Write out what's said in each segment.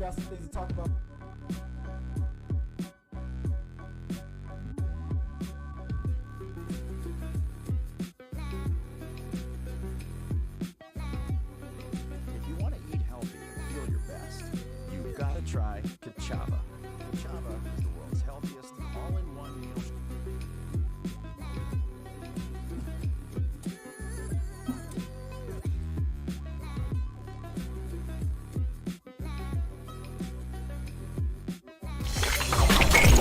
got some things to talk about. If you want to eat healthy and feel your best, you've got to try Kachava. Kachava is the world's healthiest all-in-one meal.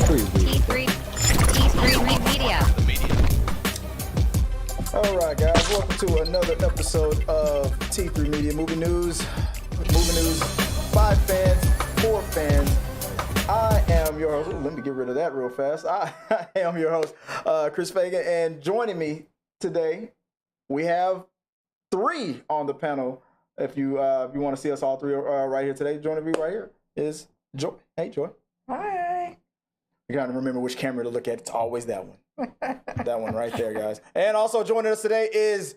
T3 Media. All right, guys, welcome to another episode of T3 Media Movie News. 5 fans, 4 fans. I am your host. Ooh, let me get rid of that real fast. I am your host, Chris Fagan, and joining me today, we have 3 on the panel. If you want to see us all 3 right here today, joining me right here is Joy. Hey, Joy. Hi. You gotta remember which camera to look at. It's always that one. That one right there, guys. And also joining us today is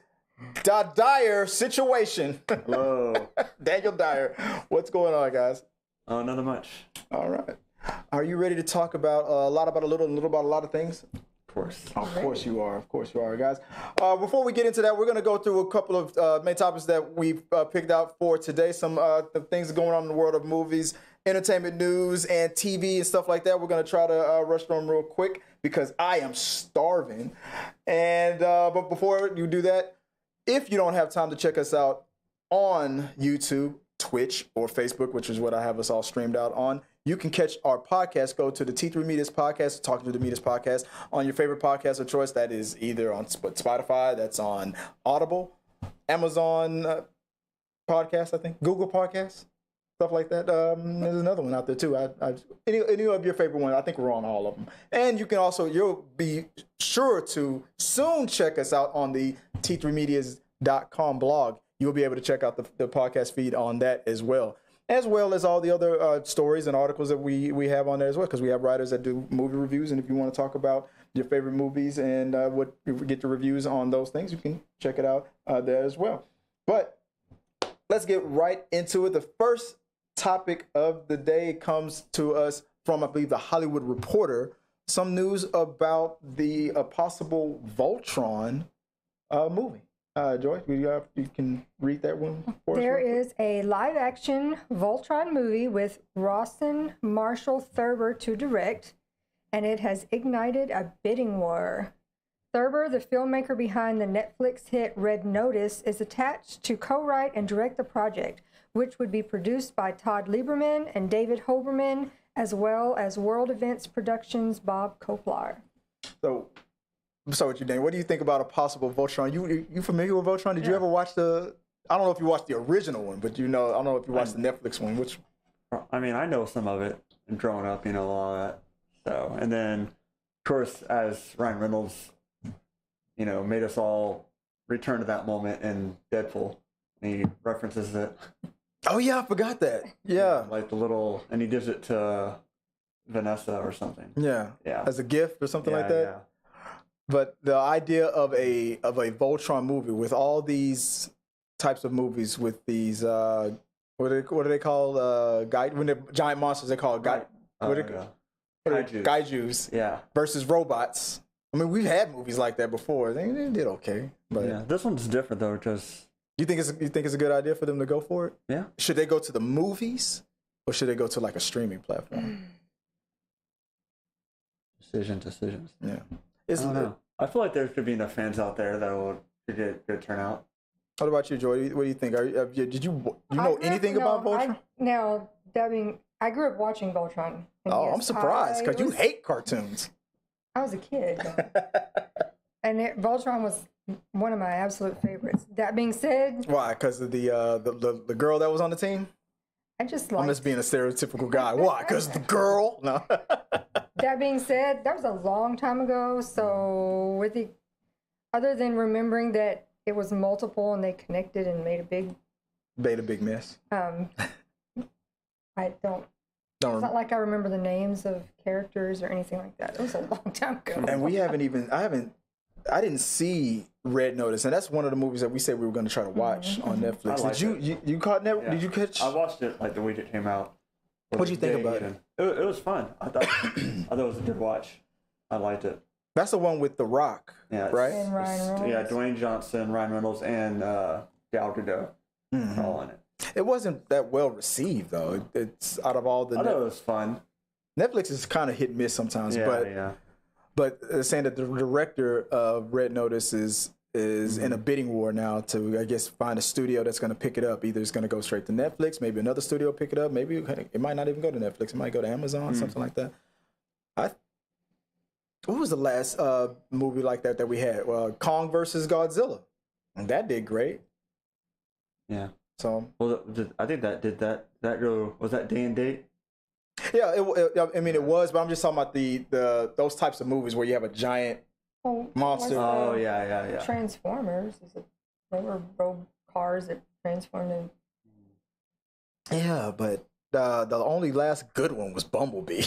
the Dyer situation. Hello. Daniel Dyer. What's going on, guys? Nothing much. All right. Are you ready to talk about a lot about a little and a little about a lot of things? Of course. Of course you are. Of course you are, guys. Before we get into that, we're going to go through a couple of main topics that we've picked out for today. Some the things going on in the world of movies, entertainment news, and TV and stuff like that. We're going to try to rush through them real quick because I am starving. And but before you do that, if you don't have time to check us out on YouTube, Twitch, or Facebook, which is what I have us all streamed out on, you can catch our podcast. Go to the T3 Media's podcast, Talking to the Media's podcast, on your favorite podcast of choice. That is either on Spotify, that's on Audible, Amazon podcast, I think, Google Podcasts, stuff like that. There's another one out there too. Any of your favorite ones, I think we're on all of them. And you can also, you'll be sure to soon check us out on the T3medias.com blog. You'll be able to check out the podcast feed on that as well as all the other stories and articles that we have on there as well, because we have writers that do movie reviews. And if you want to talk about your favorite movies and what you get the reviews on those things, you can check it out there as well. But let's get right into it. The first topic of the day comes to us from, I believe, the Hollywood Reporter. Some news about the possible Voltron movie. Joy, you can read that one for us. There is a live-action Voltron movie with Rawson Marshall Thurber to direct, and it has ignited a bidding war. Thurber, the filmmaker behind the Netflix hit Red Notice, is attached to co-write and direct the project, which would be produced by Todd Lieberman and David Hoberman, as well as World Events Productions' Bob Koplar. So, I'm sorry with you, Dan. What do you think about a possible Voltron? You familiar with Voltron? Did you ever watch I don't know if you watched the original one, but I don't know if you watched the Netflix one. I mean, I know some of it and growing up, all that. So, and then, of course, as Ryan Reynolds, made us all return to that moment in Deadpool, and he references it. Oh yeah, I forgot that. Yeah. Like and he gives it to Vanessa or something. Yeah. Yeah. As a gift or something like that. Yeah. But the idea of a Voltron movie with all these types of movies with these what do they call when they're giant monsters, they call it Gaijus. Yeah. Versus robots. I mean, we've had movies like that before. They did okay. But yeah, this one's different though, because you think it's a good idea for them to go for it? Yeah. Should they go to the movies or should they go to like a streaming platform? Decisions. Yeah. I don't know. I feel like there could be enough fans out there that will get good turnout. What about you, Joy? What do you think? Did you know anything about Voltron? I grew up watching Voltron. Oh, yes, I'm surprised because you hate cartoons. I was a kid, and Voltron was one of my absolute favorites. That being said, why? Because of the girl that was on the team. I'm just being a stereotypical guy. Why? Because the girl. No. That being said, that was a long time ago. So other than remembering that it was multiple and they connected and made a big mess. I don't. It's not like I remember the names of characters or anything like that. It was a long time ago. And I didn't see Red Notice, and that's one of the movies that we said we were going to try to watch on Netflix. Did you caught Netflix? Yeah. Did you catch? I watched it like the week it came out. What'd you think about it? It was fun. I thought it was a good watch. I liked it. That's the one with The Rock, Yeah, right? And Ryan Reynolds. Yeah, Dwayne Johnson, Ryan Reynolds, and Gal Gadot are all in it. It wasn't that well received though. It's out of all the I thought it was fun. Netflix is kind of hit and miss sometimes, but saying that the director of Red Notice is in a bidding war now to, I guess, find a studio that's going to pick it up. Either it's going to go straight to Netflix, maybe another studio pick it up, maybe it might not even go to Netflix. It might go to Amazon, something like that. What was the last movie like that we had? Kong versus Godzilla, and that did great. Yeah. So I think that go, was that day and date? Yeah, I mean it was, but I'm just talking about the those types of movies where you have a giant monster. Oh yeah. Transformers. They were rogue cars that transformed in. Yeah, but the only last good one was Bumblebee,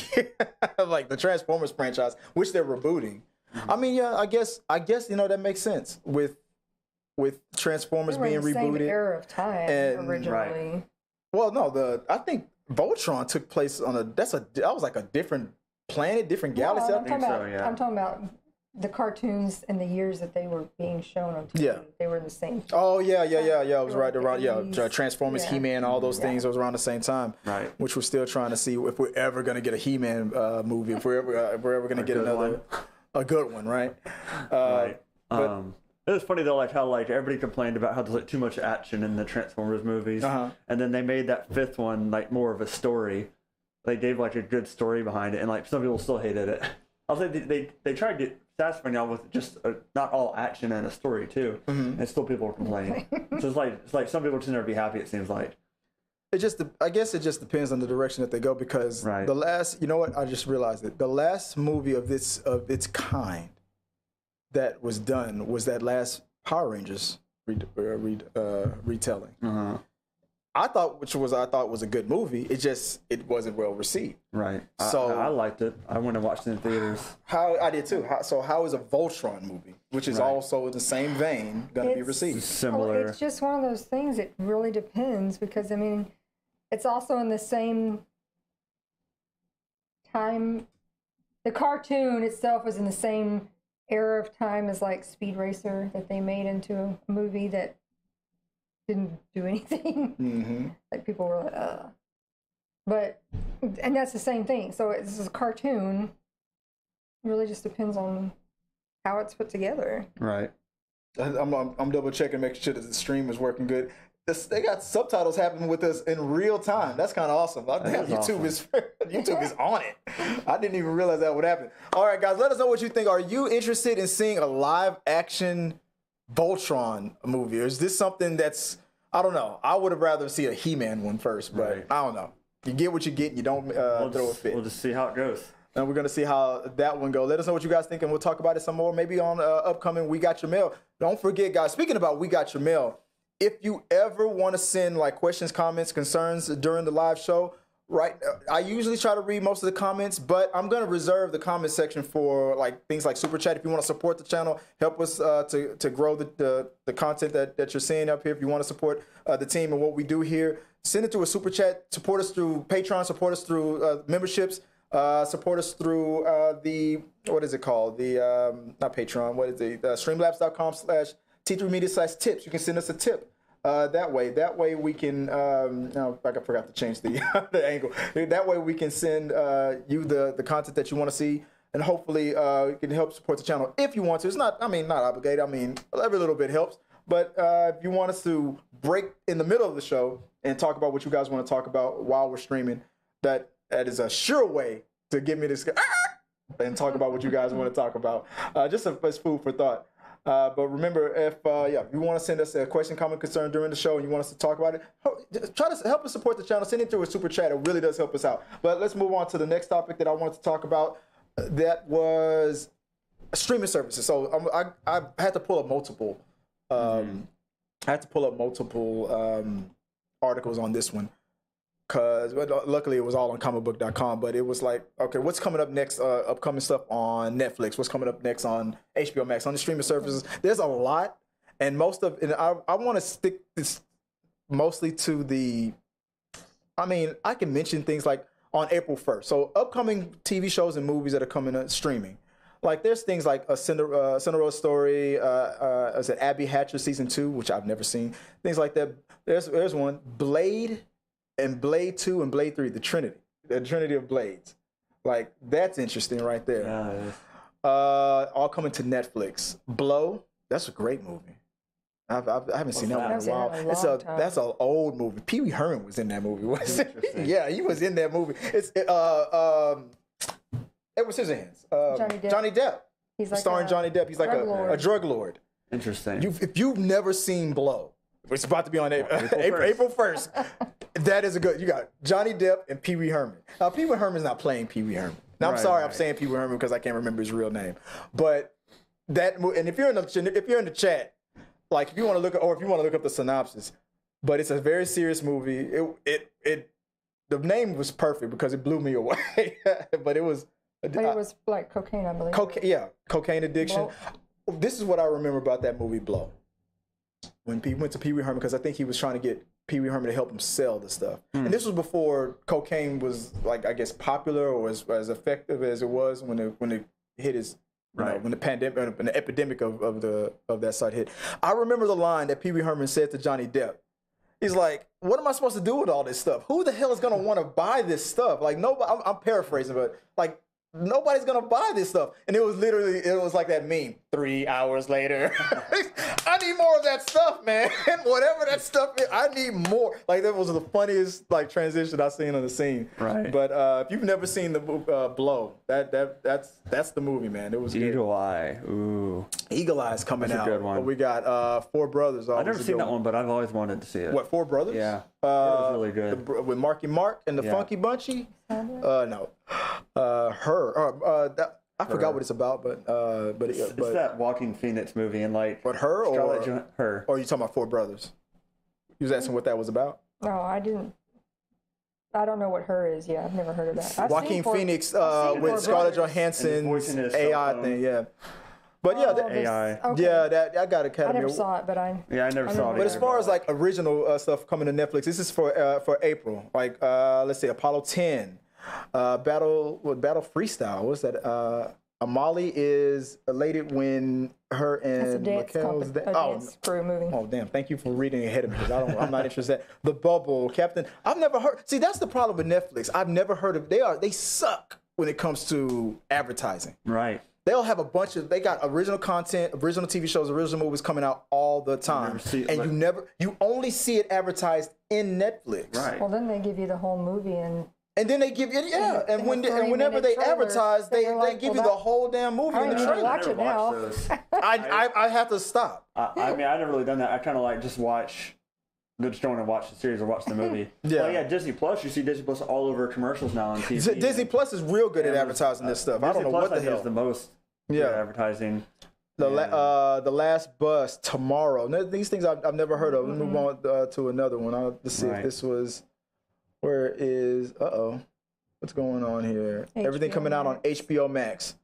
like the Transformers franchise, which they're rebooting. I mean, yeah, I guess that makes sense with Transformers being the same rebooted. era of time originally. Right. Well, no, I think Voltron took place on that was like a different planet, different galaxy. Well, Yeah. I'm talking about the cartoons and the years that they were being shown on TV. Yeah. They were in the same. Oh yeah. It was right the around 80s. Transformers, Yeah. He-Man, all those things. It was around the same time. Right. Which we're still trying to see if we're ever going to get a He-Man movie. If we're ever going to get a good one, right? Right. But, it was funny though, like how everybody complained about how there's too much action in the Transformers movies, and then they made that fifth one more of a story. They gave a good story behind it, and some people still hated it. I'll say they tried to satisfy y'all with just not all action and a story too, and still people are complaining. So it's like some people just never be happy. It seems like. I guess it just depends on the direction that they go because the last, you know what? I just realized it. The last movie of its kind that was done was that last Power Rangers retelling. I thought was a good movie. It wasn't well received. Right. So I liked it. I went and watched it in theaters. I did too. How is a Voltron movie, which is also in the same vein, going to be received? Similar. It's just one of those things. It really depends because I mean, it's also in the same time. The cartoon itself is in the same era of time as Speed Racer that they made into a movie that didn't do anything. People were like, But, and that's the same thing. So this is a cartoon. It really just depends on how it's put together. Right. I'm double checking, making sure that the stream is working good. They got subtitles happening with us in real time. That's kind of awesome. YouTube is on it. I didn't even realize that would happen. All right, guys, let us know what you think. Are you interested in seeing a live action Voltron movie? Or is this something that's, I don't know. I would have rather see a He-Man one first, but I don't know. You get what you get and you don't throw a fit. We'll just see how it goes. And we're going to see how that one goes. Let us know what you guys think, and we'll talk about it some more, maybe on upcoming We Got Your Mail. Don't forget, guys, speaking about We Got Your Mail, if you ever want to send questions, comments, concerns during the live show, I usually try to read most of the comments, but I'm going to reserve the comment section for things like Super Chat. If you want to support the channel, help us to grow the content that you're seeing up here. If you want to support the team and what we do here, send it through a Super Chat. Support us through Patreon. Support us through memberships. Support us through what is it called? Not Patreon. What is it? Streamlabs.com/T3Media/tips. You can send us a tip. That way we can. I forgot to change the the angle. That way we can send you the content that you want to see, and hopefully it can help support the channel if you want to. It's not. Not obligated. Every little bit helps. But if you want us to break in the middle of the show and talk about what you guys want to talk about while we're streaming, that is a sure way to get me to and talk about what you guys want to talk about. Just as food for thought. But remember, if you want to send us a question, comment, concern during the show and you want us to talk about it, try to help us support the channel. Send it through a Super Chat. It really does help us out. But let's move on to the next topic that I wanted to talk about. That was streaming services. So I had to pull up multiple. Articles on this one. Because luckily it was all on comicbook.com, but it was okay, what's coming up next? Upcoming stuff on Netflix. What's coming up next on HBO Max, on the streaming services? There's a lot, and most of it, I want to stick this mostly to the. I can mention things like on April 1st. So upcoming TV shows and movies that are coming streaming. Like there's things like a Cinderella Story, is it Abby Hatcher season 2, which I've never seen. Things like that. There's one, Blade and Blade 2 and Blade 3, the Trinity of Blades. Like that's interesting right there. Yeah, it is. All coming to Netflix. Blow, that's a great movie. I haven't seen that one in a while. That's an old movie. Pee Wee Herman was in that movie. Wasn't it? Yeah, he was in that movie. It's Edward Scissorhands. Johnny Depp. He's like starring Johnny Depp. He's like a drug lord. Interesting. If you've never seen Blow, it's about to be on April 1st. That is a good. You got Johnny Depp and Pee Wee Herman. Now Pee Wee Herman's not playing Pee Wee Herman. Now I'm sorry, I'm saying Pee Wee Herman because I can't remember his real name. But that, and if you're in the chat, like if you want to look up the synopsis, but it's a very serious movie. The name was perfect because it blew me away. But it was like cocaine, I believe. Cocaine addiction. Blow. This is what I remember about that movie, Blow. When he went to Pee Wee Herman, because I think he was trying to get Pee Wee Herman to help him sell the stuff. And this was before cocaine was, like, I guess, popular or as effective as it was when it hit his, when the pandemic, when the epidemic of that site hit. I remember the line that Pee Wee Herman said to Johnny Depp. He's like, "What am I supposed to do with all this stuff? Who the hell is gonna want to buy this stuff? Like, nobody." I'm paraphrasing, but like, nobody's gonna buy this stuff. And it was like that meme. 3 hours later, I need more of that stuff, man. Whatever that stuff is, I need more. Like that was the funniest like transition I've seen on the scene. Right. But if you've never seen the Blow, that's the movie, man. It was Eagle Eye. Ooh. Eagle Eye's coming That's out. a good one. But we got Four Brothers. I've never seen that one, but I've always wanted to see it. What, Four Brothers? Yeah. It was really good. With Marky Mark and the Funky Bunchy? No. I forgot what it's about, but it's that Walking Phoenix movie and like. But her or her? Or are you talking about Four Brothers? You was asking what that was about? No, I didn't. I don't know what her is. Yeah, I've never heard of that. Walking Phoenix with Scarlett Johansson's AI thing. Yeah. But AI. Okay. Yeah, that I got Academy. I never saw it, but I never saw it. But as far as like original stuff coming to Netflix, this is for April. Like let's see, Apollo 10, Battle Freestyle. What's that? Amali is elated when her and Mikkel's dance crew movie. Oh damn! Thank you for reading ahead of me because I'm not interested. The Bubble, Captain. I've never heard. See, that's the problem with Netflix. I've never heard of. They suck when it comes to advertising. Right. They'll have they got original content, original TV shows, original movies coming out all the time. You only see it advertised in Netflix. Right. Well, then they give you the whole movie and then they give you and whenever they advertise, they give you the whole damn movie in the trailer. Watch it now. I have to stop. I mean, I've never really done that. I kind of like just watch. Just don't want to watch the series or watch the movie. Disney Plus. You see Disney Plus all over commercials now on TV. Disney Plus is real good at advertising this stuff. I don't know what the hell is the most advertising. The Last Bus tomorrow. These things I've never heard of. Let's move on to another one. Let's see if this was. Where is what's going on here? Everything coming out on HBO Max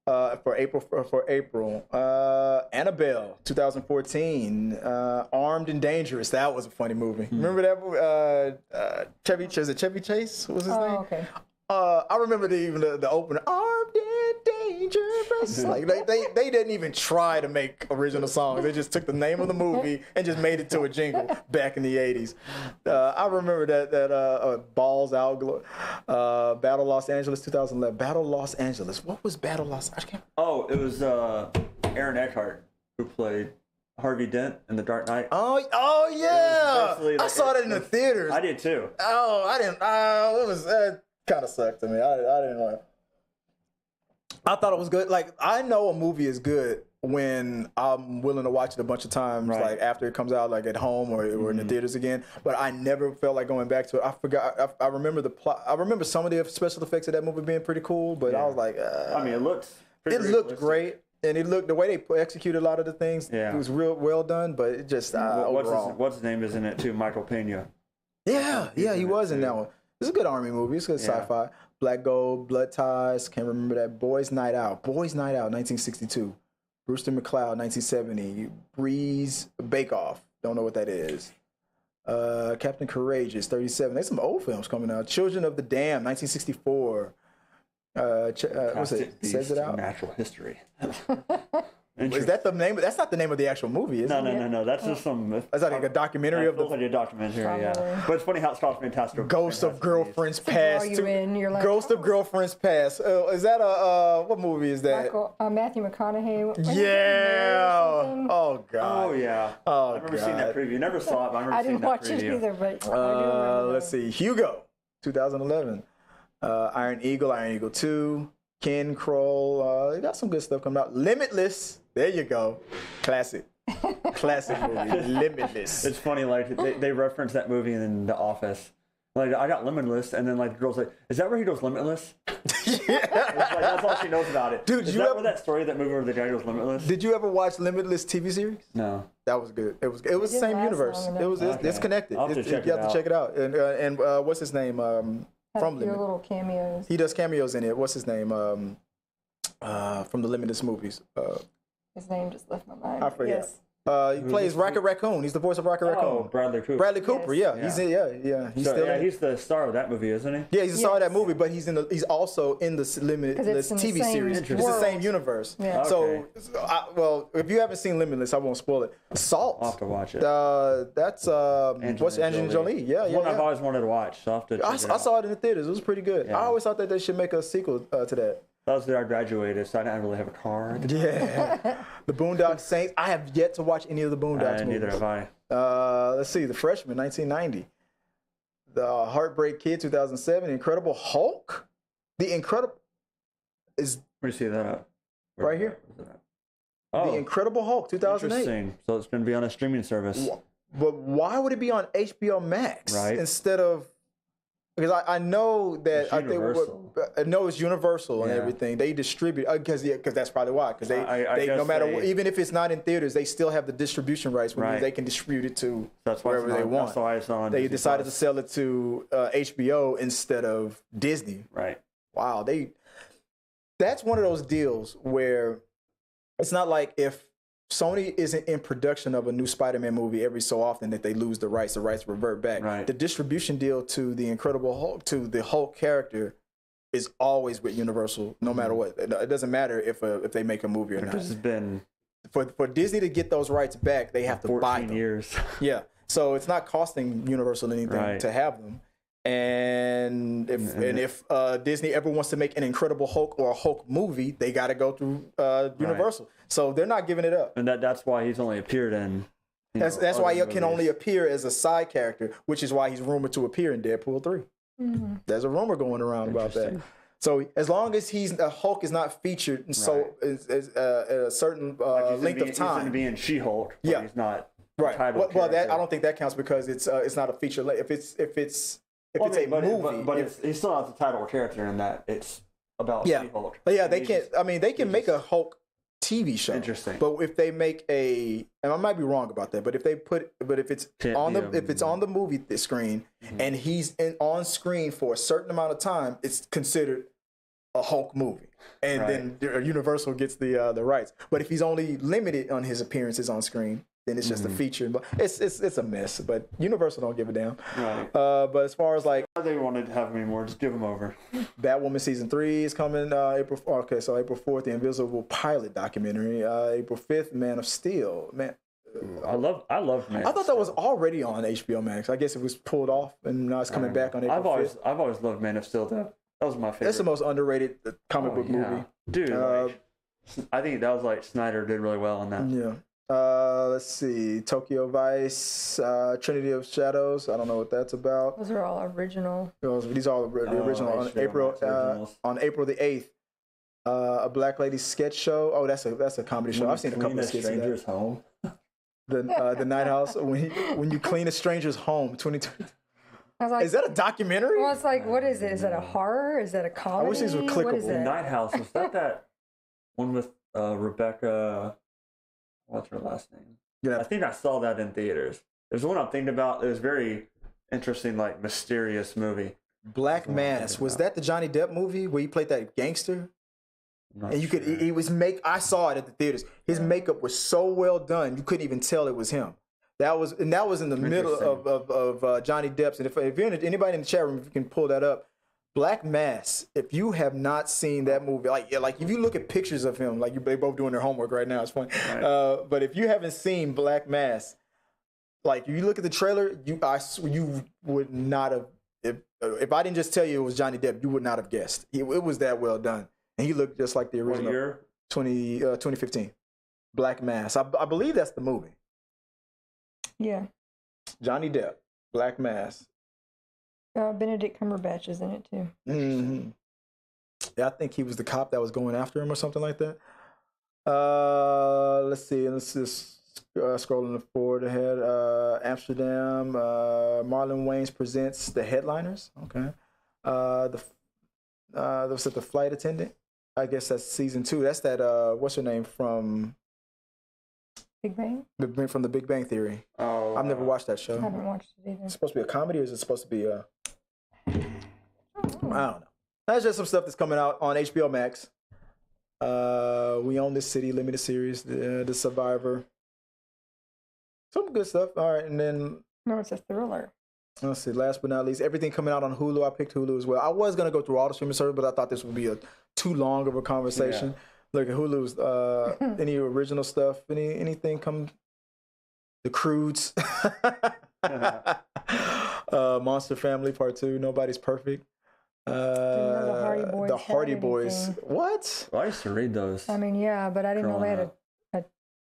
for April. Annabelle 2014. Armed and Dangerous. That was a funny movie. Remember that movie? Chevy Chase? What was his name? Okay. I remember the opener. Armed and Dangerous. Like they didn't even try to make original songs. They just took the name of the movie and just made it to a jingle back in the 80s. I remember that Balls Out, Battle Los Angeles 2011. Battle Los Angeles. What was Battle Los Angeles? Oh, it was Aaron Eckhart who played Harvey Dent in The Dark Knight. Oh yeah. I saw that in the theaters. I did too. Oh, I didn't. That kind of sucked to me. I didn't want. I thought it was good. Like, I know a movie is good when I'm willing to watch it a bunch of times, like after it comes out, like at home or in the theaters again. But I never felt like going back to it. I forgot. I remember the plot. I remember some of the special effects of that movie being pretty cool. But I was like, I mean, it looked great, and the way they executed a lot of the things. Yeah. It was real well done. But it just overall. What's his name is in it too? Michael Pena. Yeah, he was in that one. It's a good army movie. It's good sci-fi. Black Gold, Blood Ties. Can't remember that. Boys Night Out, 1962. Brewster McCloud, 1970. Breeze Bake Off. Don't know what that is. Captain Courageous, 37. There's some old films coming out. Children of the Dam, 1964. What's it? Fantastic Says it Beasts out. of Natural History. Is that the name? That's not the name of the actual movie, is it? No. That's just some. Is that like a documentary of Like the a documentary, yeah. Probably. But it's funny how it's called Fantastic. Ghost of Fantastic Girlfriend's draw Past? you in, you're like, Ghost of oh. Girlfriend's Past. Is that a what movie is that? Matthew McConaughey. Wasn't he Yeah. married or something? Oh God. Oh yeah. Oh, I remember seeing that God. preview. Never saw it, but I remember I seeing didn't that watch preview. it either, but I do remember Let's that. see. Hugo, 2011. Iron Eagle 2. Ken Kroll. They got some good stuff coming out. Limitless. There you go. Classic. Classic movie. Limitless. It's funny, like they reference that movie in The Office. Like I got Limitless, and then like the girl's like, "Is that where he goes limitless?" It's like, that's all she knows about it. Dude, is you that ever- where that story, that movie where the guy goes limitless? Did you ever watch Limitless TV series? No. That was good. It was the didn't same last universe. long enough. It was it's Okay. connected. I'll have to check you it have to out. check it out. And what's his name? Had From a few Limitless. little cameos. He does cameos in it. What's his name? From the Limitless movies. His name just left my mind. I forget. Yes. He plays Rocket Raccoon. He's the voice of Rocket Oh, Raccoon. Bradley Cooper. Bradley Cooper. Yes. Yeah, he's in. Yeah. He's So, still. yeah, in. he's the star of that movie, isn't he? Yeah, he's a star of that Yes. movie, but he's also in the 'Cause Limitless it's in the TV same series. It's the world. same universe. Yeah. So, well, if you haven't seen Limitless, I won't spoil it. Salt. I'll have to watch it. That's what's Angelina Jolie? Yeah, It's yeah. one I've yeah. always wanted to watch. So I'll have to check I, it I out. saw it in the theaters. It was pretty good. Yeah. I always thought that they should make a sequel to that. That was the year I graduated, so I didn't really have a car. Yeah. The Boondock Saints. I have yet to watch any of the Boondocks movies. Neither have I. Let's see. The Freshman, 1990. The Heartbreak Kid, 2007. Incredible Hulk. The Incredible is Where do you see that at? Right here. Where's it at? The Oh, Incredible Hulk, 2008. interesting. So it's going to be on a streaming service. But why would it be on HBO Max Right. instead of? Because I know that It's I think Universal. I know it's Universal and Yeah. everything. They distribute because that's probably why. Because they I no guess matter they- what, even if it's not in theaters, they still have the distribution rights, which means Right. they can distribute it to That's why wherever it's they on- want. That's why it's on They Disney decided to Plus. sell it to HBO instead of Disney. Right. Wow, that's one of those deals where it's not like if Sony isn't in production of a new Spider-Man movie every so often that they lose the rights revert back. Right. The distribution deal to the Incredible Hulk, to the Hulk character, is always with Universal, no matter what. It doesn't matter if they make a movie or This not. has been For Disney to get those rights back, they have to buy 14 them. years. Yeah, so it's not costing Universal anything Right. to have them. And if Disney ever wants to make an Incredible Hulk or a Hulk movie, they got to go through Universal. So they're not giving it up. And that's why he's only appeared in. That's why he other can movies. only appear as a side character, which is why he's rumored to appear in Deadpool 3. There's a rumor going around about that. Interesting. So as long as Hulk is not featured in a certain length of He's going to time, be in She-Hulk. But Yeah. He's not. right? title Well, that character. I don't think that counts because it's not a feature. If it's a movie, But he still has the title character in that. It's about yeah, She-Hulk. but yeah, they He's can. just- I mean, they can make a Hulk TV show. Interesting. But if they make and I might be wrong about that, but if it's Can't on be the if it's on the movie screen and he's on screen for a certain amount of time, it's considered a Hulk movie, and then Universal gets the rights. But if he's only limited on his appearances on screen, then it's just a feature. But it's a mess. But Universal don't give a damn. Right. But as far as like If they wanted to have him anymore, just give him over. Batwoman season 3 is coming April. Okay, so April 4th, the Invisible Pilot documentary. April 5th, Man of Steel. Man, I love Man. I thought that was already on HBO Max. I guess it was pulled off, and now it's coming back on April 5th. I've always loved Man of Steel. That was my favorite. That's the most underrated comic book movie. Dude. I think that was like Snyder did really well on that. Yeah. Let's see. Tokyo Vice, Trinity of Shadows. I don't know what that's about. Those are all original. These are the original on HBO April Max originals. on April the 8th. A Black Lady sketch show. Oh, that's a comedy show. I've seen a couple of skits of that. Stranger's home. The Night House. When you clean a stranger's home. 2020. I was like, Is that a documentary? well, it's like, what is it? Is it a horror? Is it a comedy? wish these were What is clickable. The it? Night House, was that one with Rebecca? What's her last name? Yeah. I think I saw that in theaters. There's one I'm thinking about. It was very interesting, like mysterious movie. Black Mass. Was that the Johnny Depp movie where he played that gangster? I'm not And you could, sure. he was I saw it at the theaters. His makeup was so well done, you couldn't even tell it was him. That was in the middle of Johnny Depp's. And if anybody in the chat room, if you can pull that up, Black Mass. If you have not seen that movie, like if you look at pictures of him, like they both doing their homework right now, it's funny. Right. But if you haven't seen Black Mass, like if you look at the trailer, you would not have. If I didn't just tell you it was Johnny Depp, you would not have guessed. It was that well done, and he looked just like the original. What year? 2015. Black Mass. I believe that's the movie. Yeah. Johnny Depp, Black Mass. Benedict Cumberbatch is in it too. Mm-hmm. Yeah, I think he was the cop that was going after him or something like that. Let's see. Let's just scrolling forward ahead. Amsterdam. Marlon Wayans presents The Headliners. Okay. Was it The Flight Attendant? I guess that's season 2. That's that. What's her name from? Big Bang? From the Big Bang Theory. Oh, I've never watched that show. I haven't watched it either. It's supposed to be a comedy, or is it supposed to be a... I don't know. That's just some stuff that's coming out on HBO Max. We Own This City, limited series, The Survivor. Some good stuff. All right, and then... No, it's a thriller. Let's see, last but not least, everything coming out on Hulu. I picked Hulu as well. I was going to go through all the streaming services, but I thought this would be too long of a conversation. Yeah. Look at Hulu's, any original stuff, anything come, The Croods, Monster Family Part 2, Nobody's Perfect. The Hardy Boys. What? Well, I used to read those. I mean, yeah, but I didn't know they had a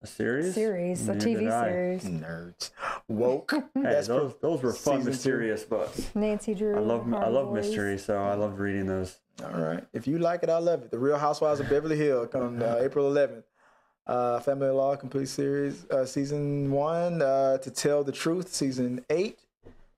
series? A TV series. Nerds. Woke. Hey, those were fun, mysterious books. Nancy Drew. I love mystery, so I love reading those. All right. If you like it, I love it. The Real Housewives of Beverly Hills on April 11th. Family Law complete series, season 1. To Tell the Truth, season 8.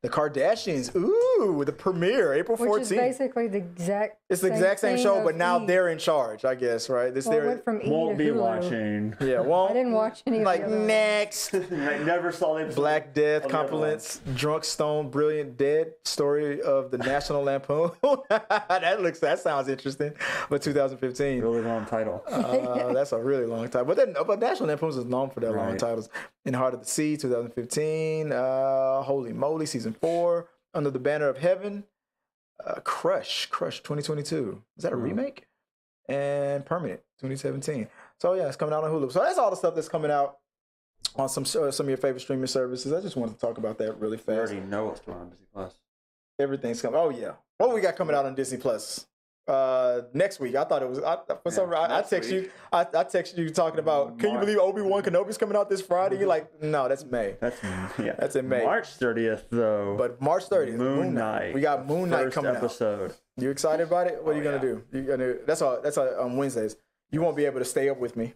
The Kardashians, the premiere, April 14th. Which is basically the exact. It's the exact same show, but now they're in charge, I guess, right? It went from E won't to be Hulu. watching. Yeah, won't. I didn't watch any. Like of the next, I never saw the Black Death, Compliments, Drunk, Stone, Brilliant, Dead, Story of the National Lampoon. That sounds interesting. But 2015. Really long title. That's a really long time. But National Lampoons is known for their long titles. In Heart of the Sea, 2015. Holy Moly, season 4. Under the Banner of Heaven. Crush 2022. Is that a remake? And Permanent, 2017. So yeah, it's coming out on Hulu. So that's all the stuff that's coming out on some of your favorite streaming services. I just wanted to talk about that really fast. I already know what's going on Disney Plus. Everything's coming. Oh yeah. What we got coming out on Disney Plus? Next week. I thought it was. For some reason, I text you. I text you talking about. Can you believe Obi-Wan Kenobi's coming out this Friday? You're like, no, that's May. That's in May. March 30th though. But March 30th, Moon Knight. We got Moon Knight coming episode. out. You excited about it? What are you gonna do? You gonna? That's on Wednesdays. You won't be able to stay up with me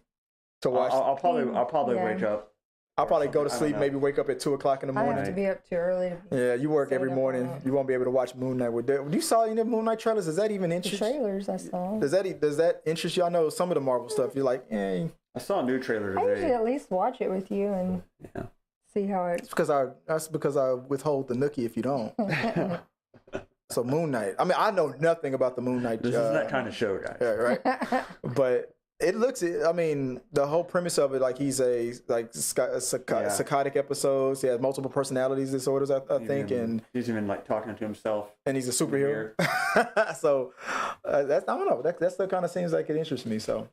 to watch. I'll probably wake up. I'll probably go to sleep, maybe wake up at 2:00 in the morning. I have to be up too early. Yeah, you work every morning. You won't be able to watch Moon Knight. You saw any of the Moon Knight trailers? Does that even interest? The trailers I saw. Does that interest you? I know some of the Marvel stuff. You're like, eh. I saw a new trailer today. I usually at least watch it with you and see how it. That's because I withhold the nookie if you don't. So Moon Knight. I mean, I know nothing about the Moon Knight. This is that kind of show, guys. Yeah, right. But it looks. I mean, the whole premise of it, like he's psychotic episodes. He has multiple personalities disorders, I think, and he's even like talking to himself. And he's a superhero. So that's I don't know. That still kind of seems like it interests me. So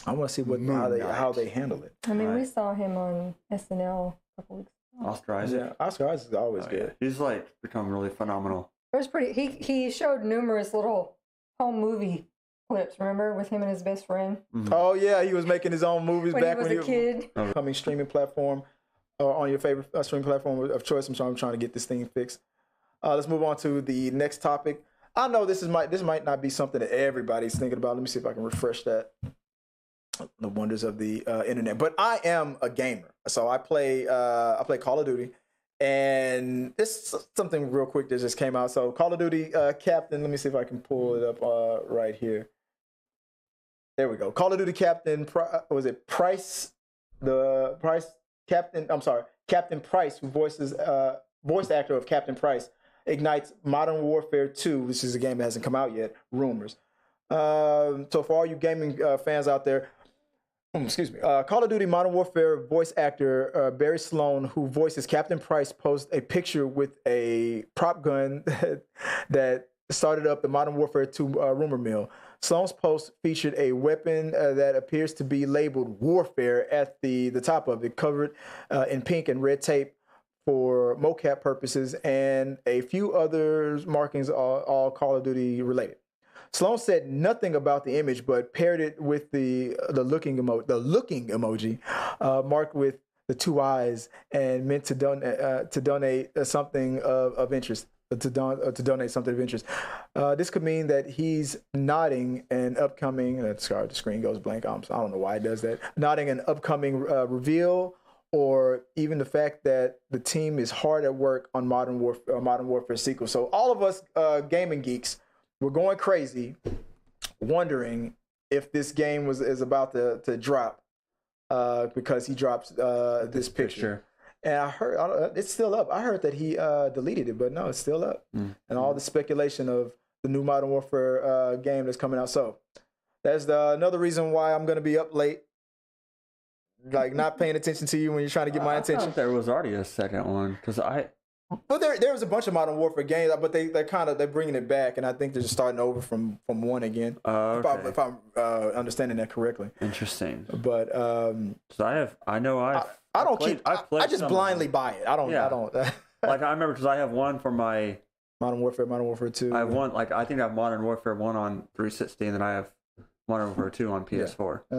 I want to see how they handle it. I mean, we saw him on SNL a couple weeks ago. Oscar Isaac. Yeah, Oscar Isaac is always good. Yeah. He's like become really phenomenal. It was pretty. He showed numerous little home movie clips. Remember, with him and his best friend. Mm-hmm. Oh yeah, he was making his own movies back when he was a kid. Coming streaming platform or on your favorite streaming platform of choice. I'm trying to get this thing fixed. Let's move on to the next topic. I know this might not be something that everybody's thinking about. Let me see if I can refresh that. The wonders of the internet. But I am a gamer, so I play Call of Duty. And this is something real quick that just came out. So Call of Duty Captain, let me see if I can pull it up right here. There we go. Call of Duty Captain, Captain Price, who voice actor of Captain Price, ignites Modern Warfare 2, which is a game that hasn't come out yet, rumors. So for all you gaming fans out there, excuse me. Call of Duty Modern Warfare voice actor Barry Sloan, who voices Captain Price, posted a picture with a prop gun that started up the Modern Warfare 2 rumor mill. Sloan's post featured a weapon that appears to be labeled Warfare at the top of it, covered in pink and red tape for mocap purposes, and a few other markings, all Call of Duty related. Sloan said nothing about the image, but paired it with the looking emoji, marked with the two eyes, and meant to donate something of interest. To donate something of interest. This could mean that he's nodding an upcoming. Sorry, the screen goes blank. I don't know why it does that. Nodding an upcoming reveal, or even the fact that the team is hard at work on Modern Warfare sequel. So all of us gaming geeks, we're going crazy, wondering if this game is about to drop, because he drops this picture. And I heard it's still up. I heard that he deleted it, but no, it's still up. And all the speculation of the new Modern Warfare game that's coming out. So that's another reason why I'm going to be up late, like not paying attention to you when you're trying to get my attention. I thought there was already a second one, because But there was a bunch of Modern Warfare games, but they're bringing it back, and I think they're just starting over from one again. Okay. If I'm understanding that correctly. Interesting. But so I just blindly buy it. I don't. Like I remember, because I have one for my Modern Warfare 2. I have one, like I think I have Modern Warfare 1 on 360, and then I have Modern Warfare 2 on PS4. Yeah.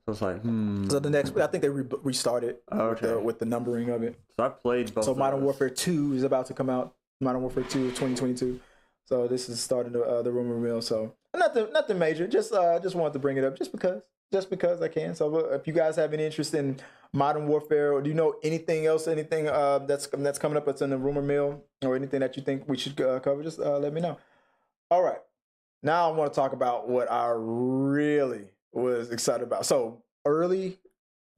So it's like, So the next, I think they restarted with the numbering of it. So I played both. So Modern Warfare 2 is about to come out. Modern Warfare 2 2022. So this is starting the rumor mill. So nothing major. Just wanted to bring it up just because I can. So if you guys have any interest in Modern Warfare, or do you know anything else, that's coming up that's in the rumor mill, or anything that you think we should cover, just let me know. All right. Now I want to talk about what I really was excited about. So early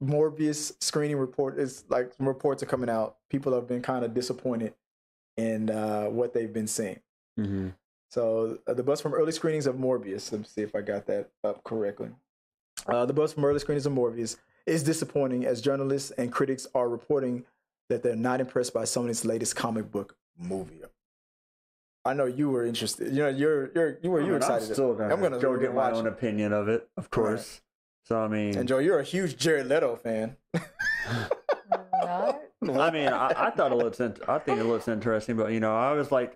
Morbius screening report is like some reports are coming out. People have been kind of disappointed in what they've been seeing. Mm-hmm. So the buzz from early screenings of Morbius. Let me see if I got that up correctly. The buzz from early screenings of Morbius is disappointing, as journalists and critics are reporting that they're not impressed by Sony's latest comic book movie. I know you were interested. You know, you were excited. I'm gonna go get my own opinion of it, of course. Right. So I mean, and Joe, you're a huge Jared Leto fan. I mean, I thought I think it looks interesting, but you know, I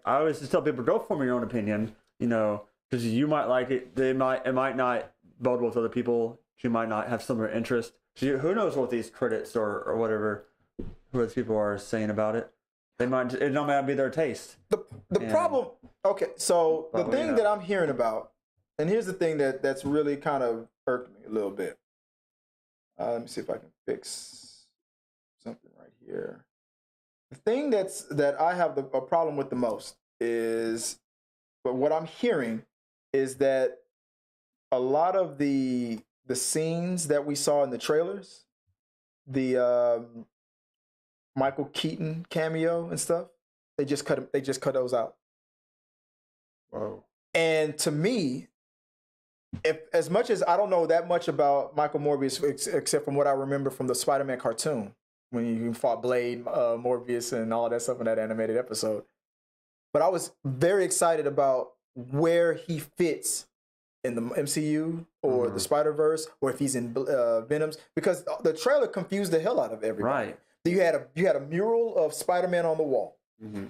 always just tell people, go form your own opinion. You know, because you might like it, it might not bode with other people. You might not have similar interest. So who knows what these critics or whatever, who these people are saying about it. It don't matter be their taste. The problem. Okay, so the thing that I'm hearing about, and here's the thing that's really kind of irked me a little bit. Let me see if I can fix something right here. The thing that I have a problem with the most is, but what I'm hearing is that a lot of the scenes that we saw in the trailers, the Michael Keaton cameo and stuff, they just cut those out. Whoa. And to me, if as much as I don't know that much about Michael Morbius, except from what I remember from the Spider-Man cartoon, when you fought Blade, Morbius, and all that stuff in that animated episode, but I was very excited about where he fits in the MCU or the Spider-Verse, or if he's in Venom's, because the trailer confused the hell out of everybody. Right. You had a mural of Spider-Man on the wall. Mm-hmm.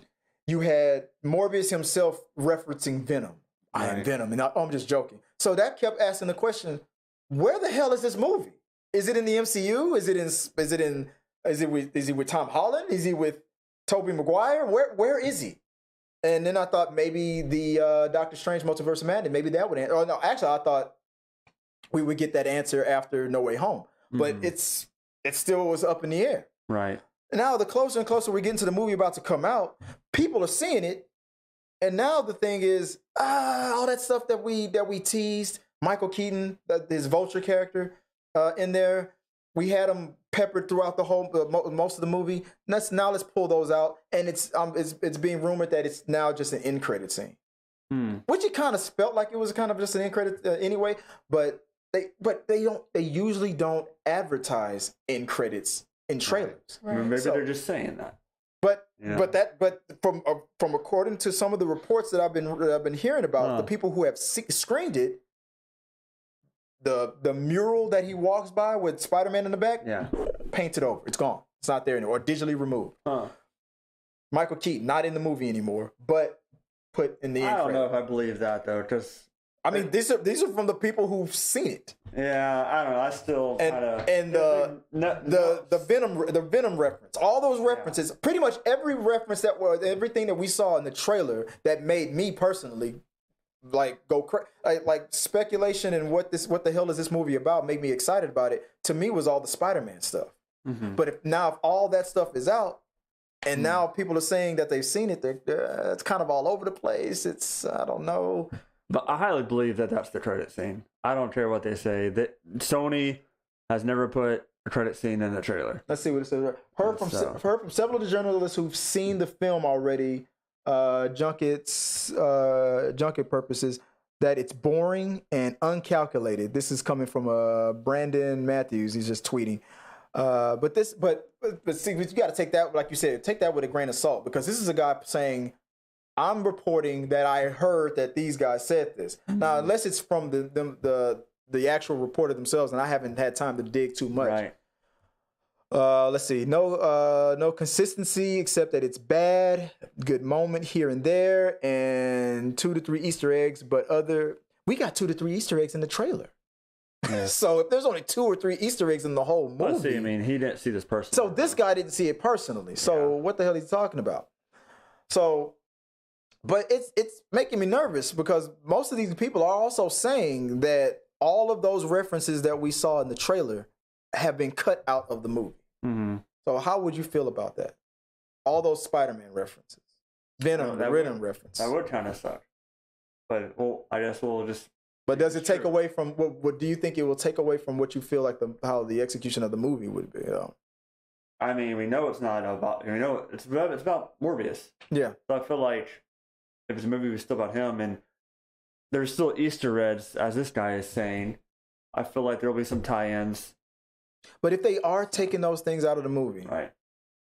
You had Morbius himself referencing Venom. Right. I am Venom, and I'm just joking. So that kept asking the question: where the hell is this movie? Is it in the MCU? Is he with Tom Holland? Is he with Tobey Maguire? Where is he? And then I thought maybe the Doctor Strange Multiverse of Madness, maybe that would answer. Oh no, actually I thought we would get that answer after No Way Home, but it still was up in the air. Right. Now, the closer and closer we get into the movie about to come out, people are seeing it. And now the thing is, all that stuff that we teased, Michael Keaton, his Vulture character in there, we had him peppered throughout the whole, most of the movie. Now let's pull those out. And it's being rumored that it's now just an end credit scene. Which it kind of felt like it was kind of just an end credit anyway. But They usually don't advertise end credits in trailers. I mean, maybe they're just saying that. But Yeah. but from according to some of the reports that I've been hearing about, the people who have screened it, the mural that he walks by with Spider-Man in the back, painted over. It's gone. It's not there anymore, or digitally removed. Michael Keaton not in the movie anymore, but put in the end I don't know if credit. I believe that though, because I mean, these are from the people who've seen it. yeah, I don't know. I still kind of And the Venom reference, all those references, pretty much every reference everything that we saw in the trailer that made me personally like go like speculation and what the hell is this movie about made me excited about it. To me, was all the Spider-Man stuff. But if all that stuff is out, and now people are saying that they've seen it, it's kind of all over the place. It's I don't know. But I highly believe that that's the credit scene. I don't care what they say. That Sony has never put a credit scene in the trailer. Let's see what it says. Heard from several of the journalists who've seen the film already, junket purposes, that it's boring and uncalculated. This is coming from Brandon Matthews. He's just tweeting. But see, you got to take that, like you said, take that with a grain of salt, because this is a guy saying, I'm reporting that I heard that these guys said this. Now, unless it's from the actual reporter themselves, and I haven't had time to dig too much. Right. Let's see. No consistency except that it's bad. Good moment here and there, and 2 to 3 Easter eggs. But we got 2 to 3 Easter eggs in the trailer. Yeah. So if there's only 2 or 3 Easter eggs in the whole movie, I see. I mean, he didn't see this personally. So this guy didn't see it personally. So what the hell is he talking about? So, but it's making me nervous, because most of these people are also saying that all of those references that we saw in the trailer have been cut out of the movie. So how would you feel about that? All those Spider-Man references, Venom reference. That would kind of suck. But I guess we'll just. But does it take away from what do you think it will take away from what you feel like how the execution of the movie would be? I mean, we know it's not about. We know it's about Morbius. Yeah. So I feel like if it's a movie, it's still about him, and there's still Easter eggs, as this guy is saying. I feel like there'll be some tie-ins. But if they are taking those things out of the movie, right?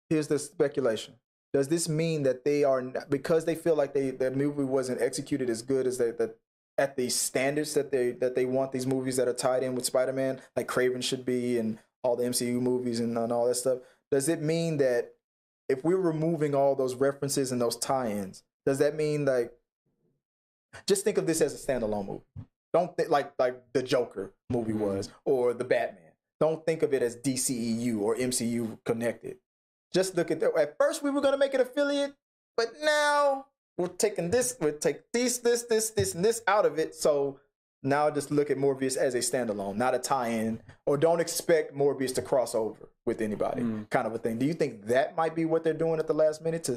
Here's the speculation: does this mean that they are, because they feel like the movie wasn't executed as good as at the standards that they want these movies that are tied in with Spider-Man, like Craven should be, and all the MCU movies and all that stuff? Does it mean that if we're removing all those references and those tie-ins, does that mean like, just think of this as a standalone movie? Don't think like the Joker movie was, or the Batman. Don't think of it as DCEU or MCU connected. Just look at that. At first we were going to make it affiliate, but now we're taking this, we'll take this, and this out of it. So now just look at Morbius as a standalone, not a tie-in, or don't expect Morbius to cross over with anybody, kind of a thing. Do you think that might be what they're doing at the last minute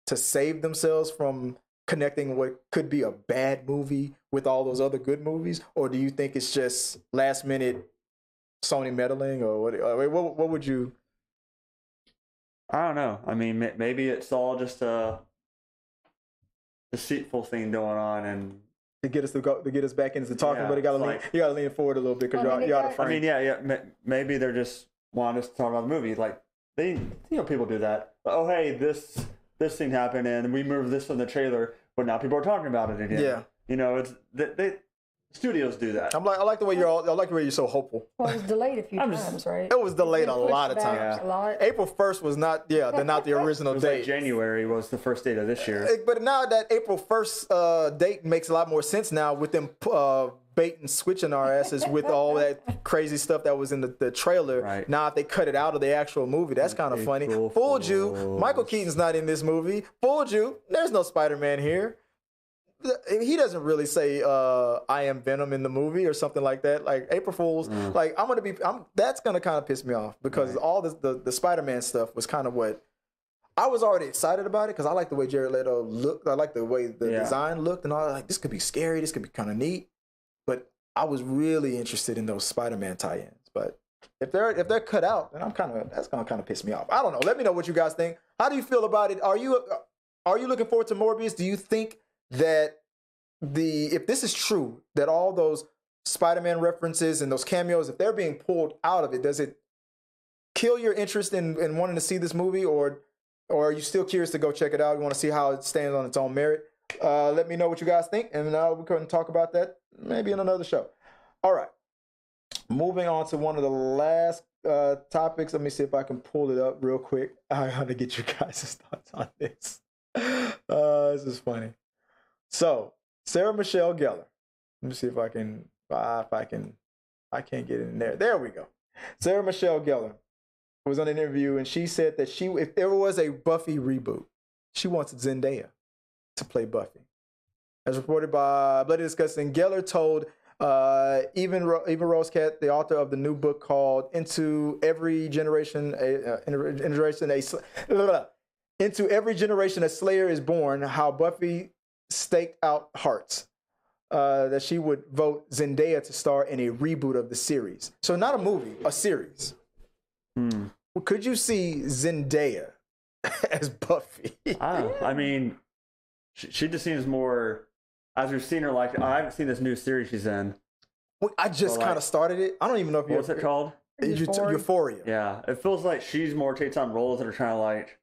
to save themselves from connecting what could be a bad movie with all those other good movies? Or do you think it's just last minute Sony meddling, or what would you? I don't know. I mean, maybe it's all just a deceitful thing going on, and to get us back into talking, but you gotta lean forward a little bit, because you're out of frame. I mean, yeah. Maybe they're just wanting us to talk about the movie. Like people do that. Oh, hey, this thing happened, and we moved this from the trailer, but now people are talking about it again. Yeah. It's studios do that. I like the way you're so hopeful. Well, it was delayed a few times, right? It was delayed a lot of Pushed back times. a lot. April 1st was not the original It was date. like January was the first date of this year. But now that April 1st date makes a lot more sense now, with them bait and switching our asses with all that crazy stuff that was in the trailer. Right. Now if they cut it out of the actual movie, that's kind of funny. Fooled you. Michael Keaton's not in this movie. Fooled you. There's no Spider-Man here. He doesn't really say I am Venom in the movie or something like that. Like April Fools, like that's gonna kind of piss me off, because all the Spider-Man stuff was kind of what I was already excited about it, because I like the way Jared Leto looked. I like the way the design looked, and all. Like, this could be scary. This could be kind of neat. But I was really interested in those Spider-Man tie-ins. But if they're cut out, then that's gonna kind of piss me off. I don't know. Let me know what you guys think. How do you feel about it? Are you looking forward to Morbius? Do you think that if this is true, that all those Spider-Man references and those cameos, if they're being pulled out of it, does it kill your interest in wanting to see this movie, or are you still curious to go check it out? You want to see how it stands on its own merit? Let me know what you guys think, and we can talk about that maybe in another show. All right. Moving on to one of the last topics. Let me see if I can pull it up real quick. I want to get you guys' thoughts on this. This is funny. So, Sarah Michelle Gellar. Let me see if I can. I can't get in there. There we go. Sarah Michelle Gellar was on an interview, and she said that if there was a Buffy reboot, she wants Zendaya to play Buffy. As reported by Bloody Disgusting, Gellar told Eva Rosecat, the author of the new book called Into Every Generation a Slayer is Born, how Buffy staked out hearts, that she would vote Zendaya to star in a reboot of the series. So not a movie, a series. Could you see Zendaya as Buffy? I mean, she just seems more, as we've seen her, like, I haven't seen this new series she's in. Well, I just kind of started it. I don't even know if what's it called? Euphoria. Yeah, it feels like she's more takes on roles that are kind of like,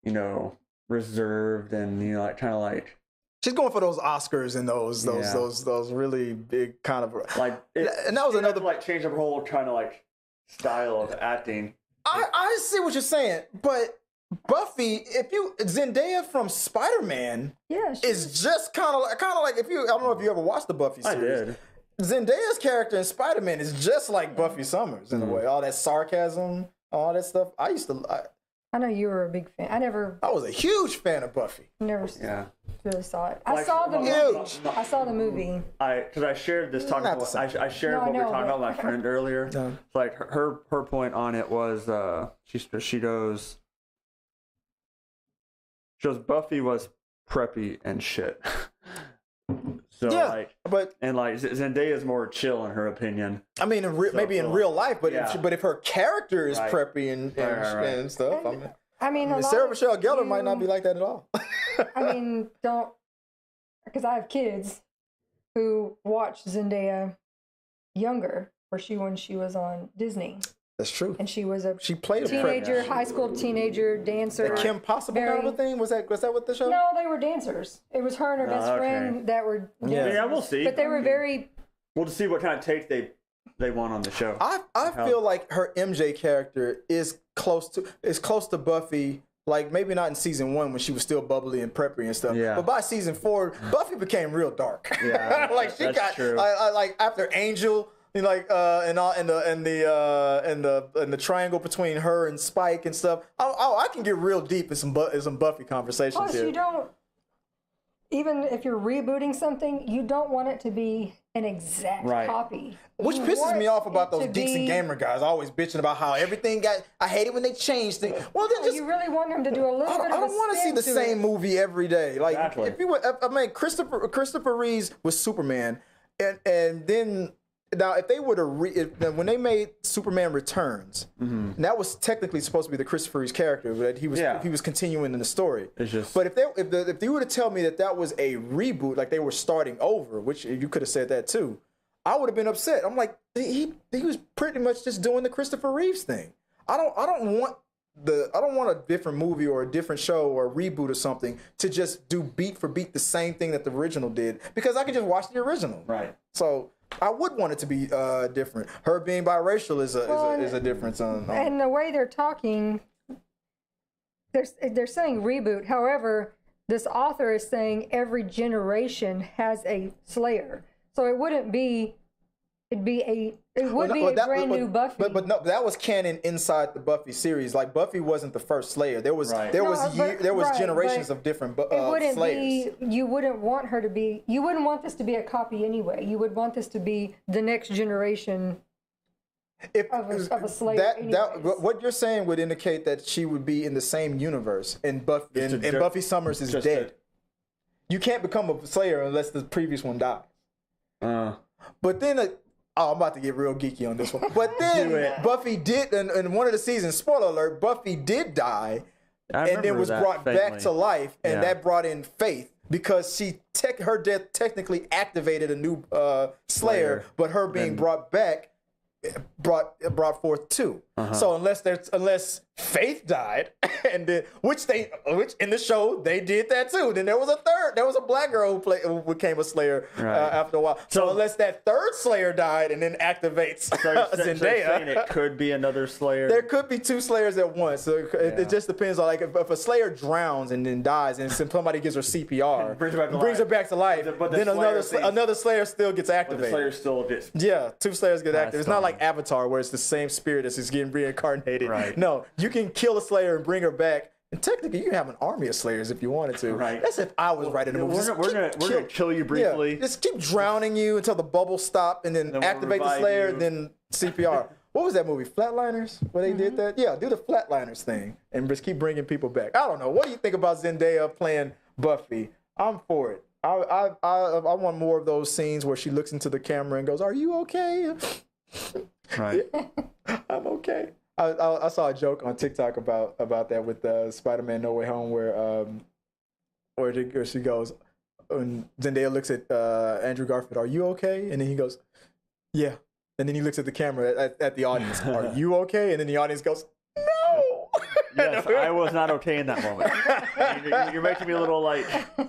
you know, reserved and, you know, like kind of like. She's going for those Oscars and those really big kind of like. And that was another like change of her whole kind of like style of acting. I see what you're saying, but Buffy, Zendaya from Spider-Man, is just kind of like I don't know if you ever watched the Buffy series. I did. Zandaya's character in Spider-Man is just like Buffy Summers in a way. All that sarcasm, all that stuff. I know you were a big fan. I was a huge fan of Buffy. Never really saw it. I Like, saw the movie. huge. I saw the movie. Because I shared this talking Not about, the same. I shared what we were talking about with my friend earlier. No. Like her point on it was she goes Buffy was preppy and shit. So Zendaya's more chill in her opinion. I mean, maybe in real life, but if her character is preppy and stuff, I mean, Sarah Michelle Gellar might not be like that at all. I mean, because I have kids who watched Zendaya younger, when she was on Disney. That's true. And she played a high school teenager dancer. The Kim Possible kind of a thing? Was that what the show? No, they were dancers. It was her and her best friend that were dancers. Yeah, we'll see. But they were very. We'll just see what kind of take they want on the show. I feel like her MJ character is close to Buffy. Like maybe not in season 1 when she was still bubbly and preppy and stuff. Yeah. But by season 4, Buffy became real dark. Yeah. Like she got true. Like after Angel. Like and the triangle between her and Spike and stuff. I can get real deep in some Buffy conversations. Plus, here. you don't. Even if you're rebooting something, you don't want it to be an exact copy. Which pisses me off about those geeks and gamer guys always bitching about how everything got. I hate it when they change things. Well, then just you really want them to do a little bit of a I don't want to see the same movie every day. Like if you would, I mean, Christopher Reeves was Superman, and then. Now, if they would have when they made Superman Returns, and that was technically supposed to be the Christopher Reeves character, but he was continuing in the story. But if they were to tell me that was a reboot, like they were starting over, which you could have said that too, I would have been upset. I'm like, he was pretty much just doing the Christopher Reeves thing. I don't want a different movie or a different show or a reboot or something to just do beat for beat the same thing that the original did, because I could just watch the original. Right. So I would want it to be different. Her being biracial is a difference. And the way they're talking, they're saying reboot. However, this author is saying every generation has a Slayer. So it wouldn't be. It would be a brand new Buffy. But no, that was canon inside the Buffy series. Like Buffy wasn't the first Slayer. There was generations of different Slayers. You wouldn't want her to be. You wouldn't want this to be a copy anyway. You would want this to be the next generation of a Slayer. What you're saying would indicate that she would be in the same universe, and Buffy Summers is dead. You can't become a Slayer unless the previous one dies. But then. I'm about to get real geeky on this one. But then Buffy did, in one of the seasons, spoiler alert, Buffy did die and then was brought back to life, and that brought in Faith. because her death technically activated a new Slayer, but her being brought back brought forth two. So unless Faith died, and which in the show they did that too. Then there was a third. There was a black girl who became a Slayer after a while. So unless that third Slayer died and then activates Zendaya, it could be another Slayer. There could be two Slayers at once. So it just depends on if a Slayer drowns and then dies, and somebody gives her CPR, brings her back to life, then another Slayer still gets activated. The Slayer still gets. Yeah, two Slayers get activated. It's not like Avatar where it's the same spirit that's just getting reincarnated. Right. No, you can kill a Slayer and bring her back. And technically, you can have an army of Slayers if you wanted to. Right. That's if I was writing the movie. We're gonna kill you briefly. Yeah, just keep drowning you until the bubbles stop, and then activate the Slayer, and then CPR. What was that movie? Flatliners? Where they did that? Yeah, do the Flatliners thing, and just keep bringing people back. I don't know. What do you think about Zendaya playing Buffy? I'm for it. I want more of those scenes where she looks into the camera and goes, "Are you okay?" Right. I'm okay. I saw a joke on TikTok about that with Spider-Man No Way Home where she goes, and Zendaya looks at Andrew Garfield, "Are you okay?" And then he goes, "Yeah." And then he looks at the camera at the audience, "Are you okay?" And then the audience goes, "No." Yes, I was not okay in that moment. You're making me a little like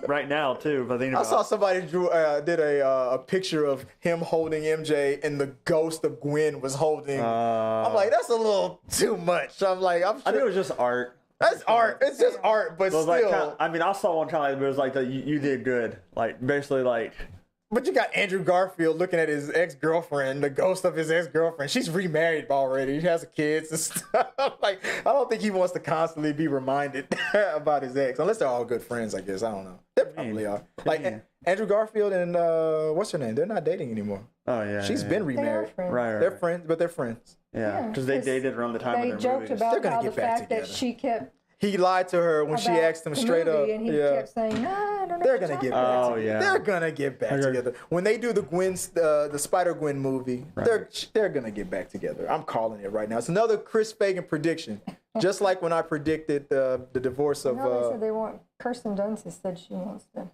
right now too. But I saw somebody did a picture of him holding MJ and the ghost of Gwen was holding. I'm like, that's a little too much. I'm like, I think it was just art. That's art. It's just art, but still. Like, I saw one time, but it was like you did good. Like basically like. But you got Andrew Garfield looking at his ex-girlfriend, the ghost of his ex-girlfriend. She's remarried already. She has kids and stuff. Like, I don't think he wants to constantly be reminded about his ex. Unless they're all good friends, I guess. I don't know. They probably are. Like, Andrew Garfield and, what's her name? They're not dating anymore. Oh, yeah. She's been remarried. Right. They're friends, but they're friends. Yeah, because they dated around the time of their movies. They joked about how the fact that she kept... He lied to her when she asked him straight up. And he kept saying, "No, I don't know." They're gonna get back together. Yeah. They're gonna get back together. When they do the Spider-Gwen movie, they're gonna get back together. I'm calling it right now. It's another Chris Fagan prediction. Just like when I predicted the divorce of. They said they want. Kirsten Dunst has said she wants to.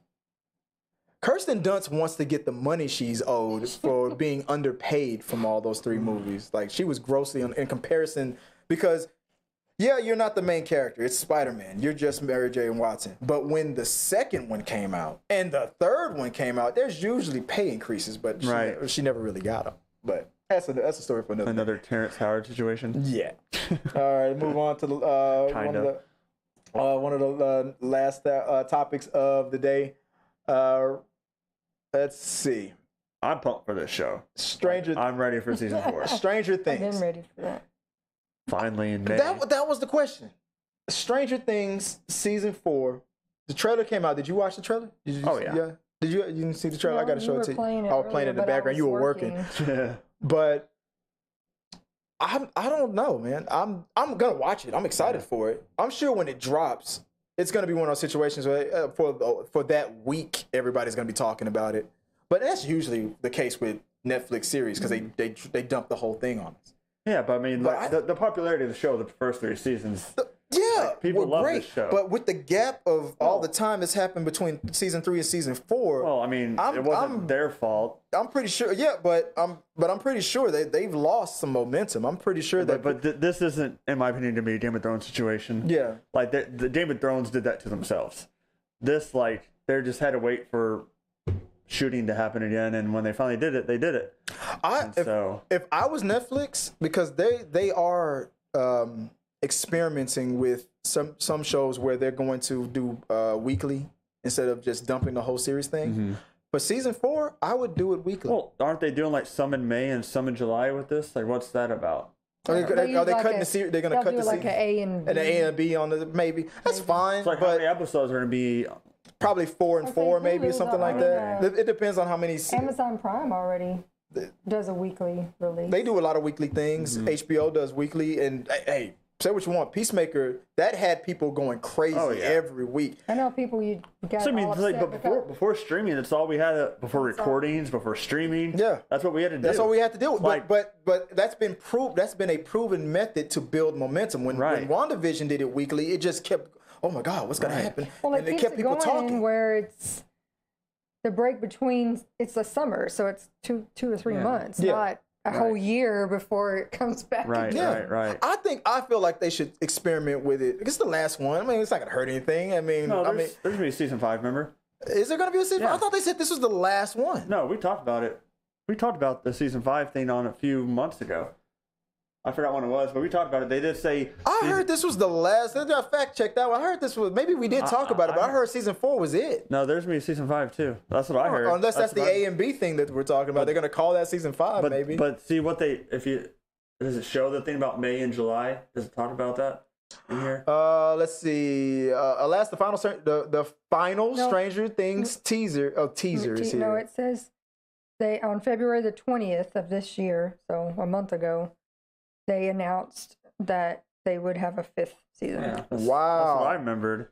Kirsten Dunst wants to get the money she's owed for being underpaid from all those three movies. Like, she was grossly in comparison because. Yeah, you're not the main character. It's Spider-Man. You're just Mary Jane Watson. But when the second one came out and the third one came out, there's usually pay increases, but she never really got them. But that's a story for another Terrence Howard situation. Yeah. All right, move on to one of the last topics of the day. Let's see. I'm pumped for this show. I'm ready for season 4. Stranger Things. I've been ready for that. Finally in May. That was the question. Stranger Things season 4. The trailer came out. Did you watch the trailer? Yeah. Did you didn't see the trailer? No, I gotta show it to you. I was playing it in the background. You were working. But I don't know, man. I'm gonna watch it. I'm excited for it. I'm sure when it drops, it's gonna be one of those situations where for that week everybody's gonna be talking about it. But that's usually the case with Netflix series because they dump the whole thing on us. Yeah, but I mean, the popularity of the show, the first 3 seasons. People love great. this show. But with the gap of all the time that's happened between season 3 and season 4. Well, I mean, it wasn't their fault. I'm pretty sure. Yeah, but I'm pretty sure they've lost some momentum. I'm pretty sure that. But this isn't, in my opinion, to be a Game of Thrones situation. Yeah. Like the Game of Thrones did that to themselves. This, like, they just had to wait for shooting to happen again, and when they finally did it, they did it. If I was Netflix, because they are experimenting with some shows where they're going to do weekly instead of just dumping the whole series thing. Mm-hmm. For season 4, I would do it weekly. Well, aren't they doing like some in May and some in July with this? Like, what's that about? Are they cutting the series? They're going to cut the series. Like an A and B. And an A and B on the maybe. That's fine. It's like how many episodes are going to be? Probably 4 and 4, maybe, or something like that. It depends on how many. Amazon Prime already does a weekly release. They do a lot of weekly things. Mm-hmm. HBO does weekly, and hey, say what you want. Peacemaker, that had people going crazy every week. I know people you got. So, I mean, but before streaming, that's all we had. Before recordings, before streaming, that's what we had to do. That's all we had to do. Like, but that's been proved. That's been a proven method to build momentum. When WandaVision did it weekly, it just kept oh my God, what's gonna happen? Well, And it it keeps kept it people going talking. where it's the break between, it's the summer, so it's two or three months, not a whole year before it comes back. Right, again. right. I feel like they should experiment with it. It's the last one. I mean, it's not gonna hurt anything. I mean, No, there's gonna be season 5. Remember? is there gonna be a season? Yeah. I thought they said this was the last one. No, we talked about it. We talked about the season 5 thing on a few months ago. I forgot when it was, but we talked about it. They did say. I heard this was the last. I fact checked that one. I heard this was, maybe we did talk about it, but I heard season 4 was it. No, there's gonna be a season 5 too. That's what I heard. Unless that's the A and B thing that we're talking about. They're gonna call that season 5, But maybe. but see what they does it show the thing about May and July? Does it talk about that in here? Let's see. Alas, the final No. Stranger Things teaser. Oh, teaser is here. No, it says they on February the 20th of this year, so a month ago, they announced that they would have a 5th season. Yeah, that's Wow. what I remembered.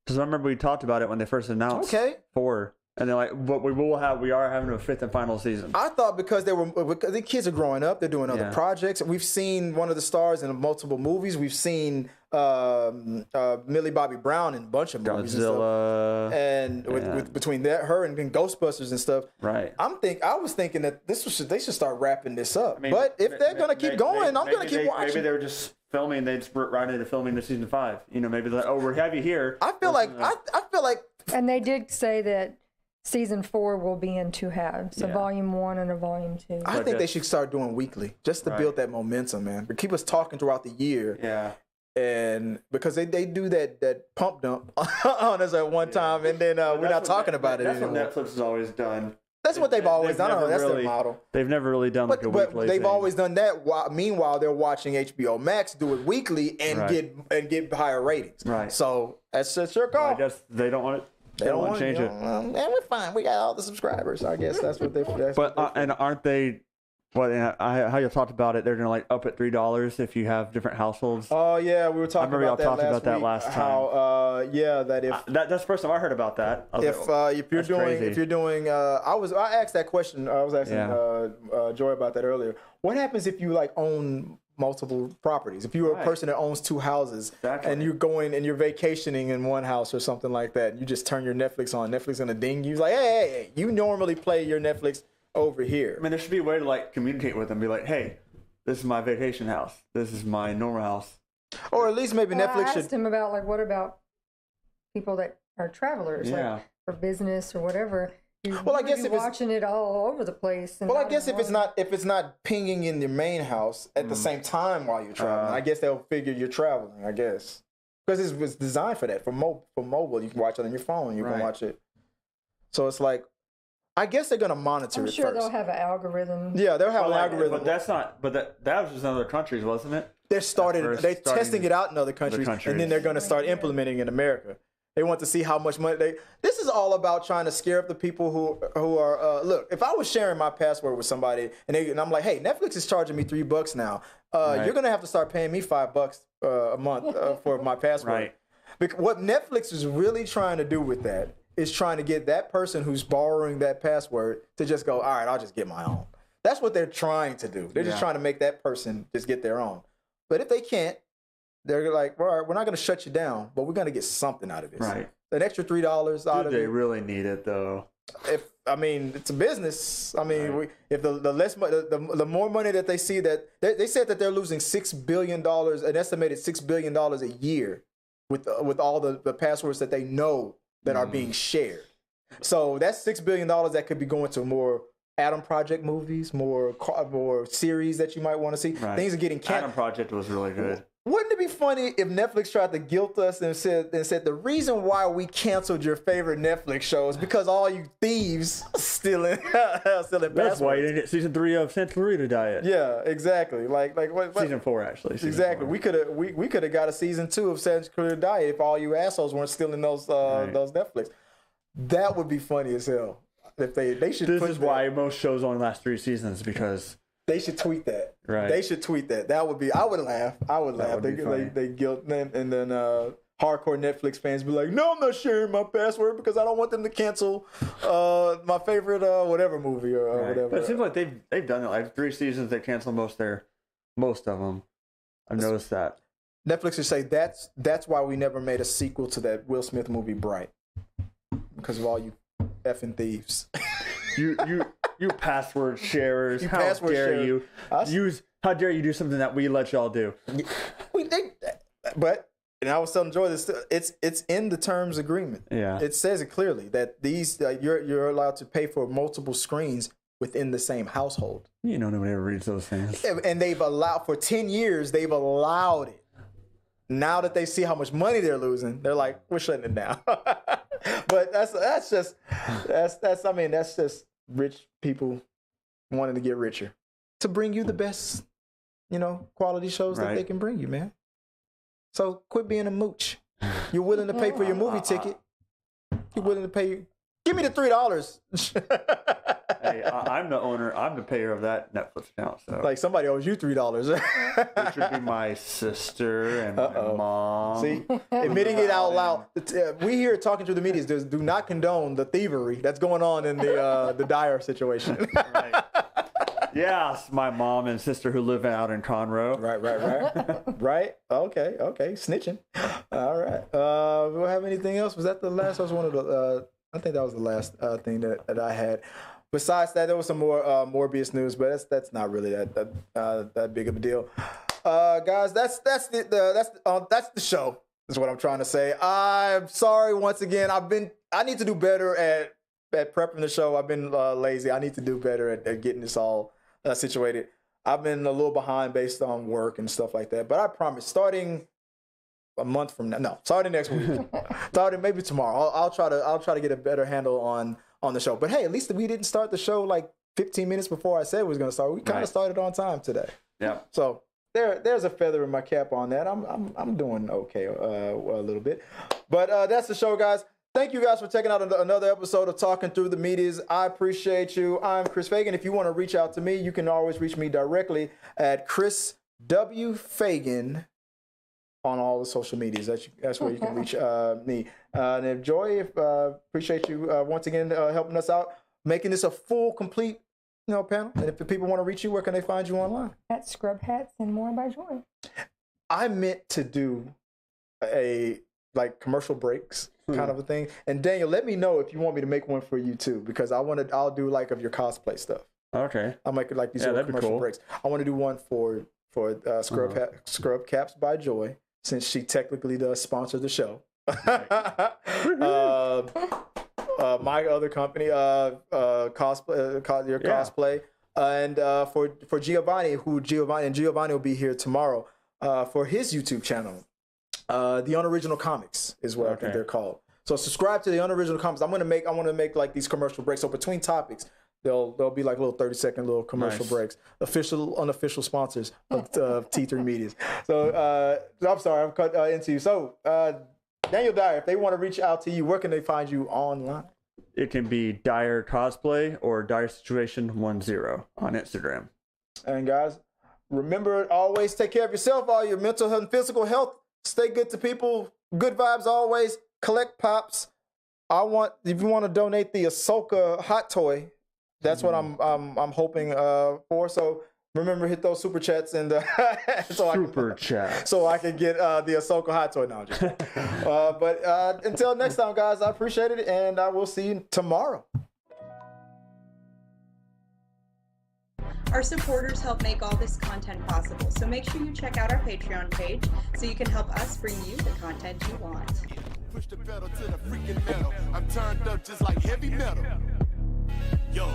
Because I remember we talked about it when they first announced. Okay. 4, and they're like, but we are having a 5th and final season. I thought because the kids are growing up, they're doing other projects. We've seen one of the stars in multiple movies. We've seen Millie Bobby Brown in a bunch of movies Godzilla. and with between her and Ghostbusters and stuff. Right. I was thinking that they should start wrapping this up. But if they're gonna keep going, I'm gonna keep watching. Maybe they were just filming. They just right into filming the season 5. You know, maybe they're like, oh, we have you here. I feel like And they did say that season 4 will be in 2 halves, so Yeah. volume 1 and a volume 2. I think they should start doing weekly just to build that momentum, man. But keep us talking throughout the year. Yeah. And because they do that pump dump on us at one time, and then we're not talking about it anymore. That's what Netflix has always done. That's what they've always done. never That's their really- model. They've never really done like a But weekly they've thing. always done that. Meanwhile, they're watching HBO Max do it weekly and get higher ratings. Right. So that's your call. I guess they don't want it. They don't want to change it. And we're fine. We got all the subscribers. I guess that's what they. But and aren't they? How you talked about it? They're gonna like up at $3 if you have different households. Oh yeah, we were talking remember about that y'all talked last about that week, last time. How that if That's the first time I heard about that. I was if like, if you're that's doing crazy. if you're doing I asked that question. I was asking Joy about that earlier. What happens if you like own multiple properties? If you're a person that owns 2 houses and you're going and you're vacationing in one house or something like that, you just turn your Netflix on. Netflix gonna ding you. It's like, hey, you normally play your Netflix over here. I mean, there should be a way to like communicate with them. Be like, hey, this is my vacation house. This is my normal house. Or at least maybe Well, Netflix I should. asked him about like what about people that are travelers, Yeah. like for business or whatever. Well, I guess you're if it's- watching it all over the place. And Well, I not guess in if it's not pinging in your main house at the same time while you're traveling, I guess they'll figure you're traveling. I guess because it was designed for that for mobile. You can watch it on your phone. You can watch it. So it's like, I guess they're gonna monitor I'm it sure first. they'll have an algorithm. Yeah, they'll have an algorithm. But that's not. But that was just in other countries, wasn't it? They're first They're starting testing it out in other countries, and then they're gonna start implementing it in America. They want to see how much money This is all about trying to scare up the people who are. Look, if I was sharing my password with somebody and I'm like, hey, Netflix is charging me $3 now. You're gonna have to start paying me $5 a month for my password. Right. Because what Netflix is really trying to do with that is trying to get that person who's borrowing that password to just go, all right, I'll just get my own. That's what they're trying to do. They're just trying to make that person just get their own. But if they can't, they're like, all right, we're not going to shut you down, but we're going to get something out of this. Right. An extra $3 out of They it. really need it though. It's a business. I mean, if the more money that they see that they said that they're losing $6 billion, an estimated $6 billion a year with all the passwords that they know that are being shared. So that's $6 billion that could be going to more Adam Project movies, more series that you might want to see. Right. Things are getting canceled. Adam Project was really good. Wouldn't it be funny if Netflix tried to guilt us and said the reason why we canceled your favorite Netflix show is because all you thieves stealing That's why you passwords. didn't get season 3 of Santeria Diet. Yeah, exactly. Like what? Season 4 actually. Season Exactly. 4. We could have got a season 2 of Santeria Diet if all you assholes weren't stealing those Netflix. That would be funny as hell. If they should. This is why most shows only last 3 seasons because they should tweet that. Right. They should tweet that. That would be. I would laugh. would be funny. They guilt and then hardcore Netflix fans be like, no, I'm not sharing my password because I don't want them to cancel my favorite whatever movie or whatever. But it seems like they've done it like 3 seasons. They canceled most of them. I've noticed that. Netflix should say that's why we never made a sequel to that Will Smith movie Bright, because of all you effing thieves. You password sharers. How password dare sharers. you how dare you do something that we let y'all do? But and I was telling Joy this. It's in the terms agreement. Yeah, it says it clearly that these you're allowed to pay for multiple screens within the same household. You know, nobody ever reads those things. And they've allowed for 10 years. They've allowed it. Now that they see how much money they're losing, they're like, we're shutting it down. But that's just rich people wanting to get richer to bring you the best, quality shows that they can bring you, man. So quit being a mooch. You're willing to pay for your movie ticket. You're willing to pay. Give me the $3. Hey, I'm the owner. I'm the payer of that Netflix account. So like somebody owes you $3. Which would be my sister and my mom. See, admitting it out loud. We here talking to the media do not condone the thievery that's going on in the Dyer situation. Right. Yes, my mom and sister who live out in Conroe. Right. Right. Okay. Snitching. All right. Do we have anything else? Was that the last? I think that was the last thing that I had. Besides that, there was some more Morbius news, but that's not really that big of a deal. Guys, that's the show. Is what I'm trying to say. I'm sorry once again. I need to do better at prepping the show. I've been lazy. I need to do better at getting this all situated. I've been a little behind based on work and stuff like that. But I promise, starting a month from now, no, starting next week, starting maybe tomorrow, I'll try to get a better handle on the show. But hey, at least we didn't start the show like 15 minutes before I said we was going to start. We kind of started on time today. Yeah. So there's a feather in my cap on that. I'm doing okay a little bit. But that's the show, guys. Thank you guys for checking out another episode of Talking Through the Medias. I appreciate you. I'm Chris Fagan. If you want to reach out to me, you can always reach me directly at Chris W. Fagan on all the social medias. That's where you can reach me. And if Joy, appreciate you once again helping us out, making this a full, complete panel. And if the people want to reach you, where can they find you online? At Scrub Hats and More by Joy. I meant to do a commercial breaks kind of a thing. And Daniel, let me know if you want me to make one for you too, because I'll do of your cosplay stuff. Okay. I'll make these little commercial breaks. I want to do one for Scrub Caps by Joy, since she technically does sponsor the show. My other company, cosplay, and for Giovanni, Giovanni will be here tomorrow for his YouTube channel. The Unoriginal Comics is what I think they're called. So subscribe to the Unoriginal Comics. I want to make like these commercial breaks. So between topics, they'll be like little 30-second little commercial breaks. Official, unofficial sponsors of T3 Medias. So I'm sorry, I'm cut into you. So Daniel Dyer, if they want to reach out to you, where can they find you online? It can be Dyer Cosplay or Dyer Situation 10 on Instagram. And guys, remember, always take care of yourself, all your mental and physical health. Stay good to people. Good vibes always. Collect pops. If you want to donate the Ahsoka hot toy, that's what I'm hoping for. So remember, hit those super chats and so I can get the Ahsoka hot toy now. But until next time, guys, I appreciate it, and I will see you tomorrow. Our supporters help make all this content possible, so make sure you check out our Patreon page so you can help us bring you the content you want. Push the pedal to the freaking metal. I'm turned up just like heavy metal. Yo.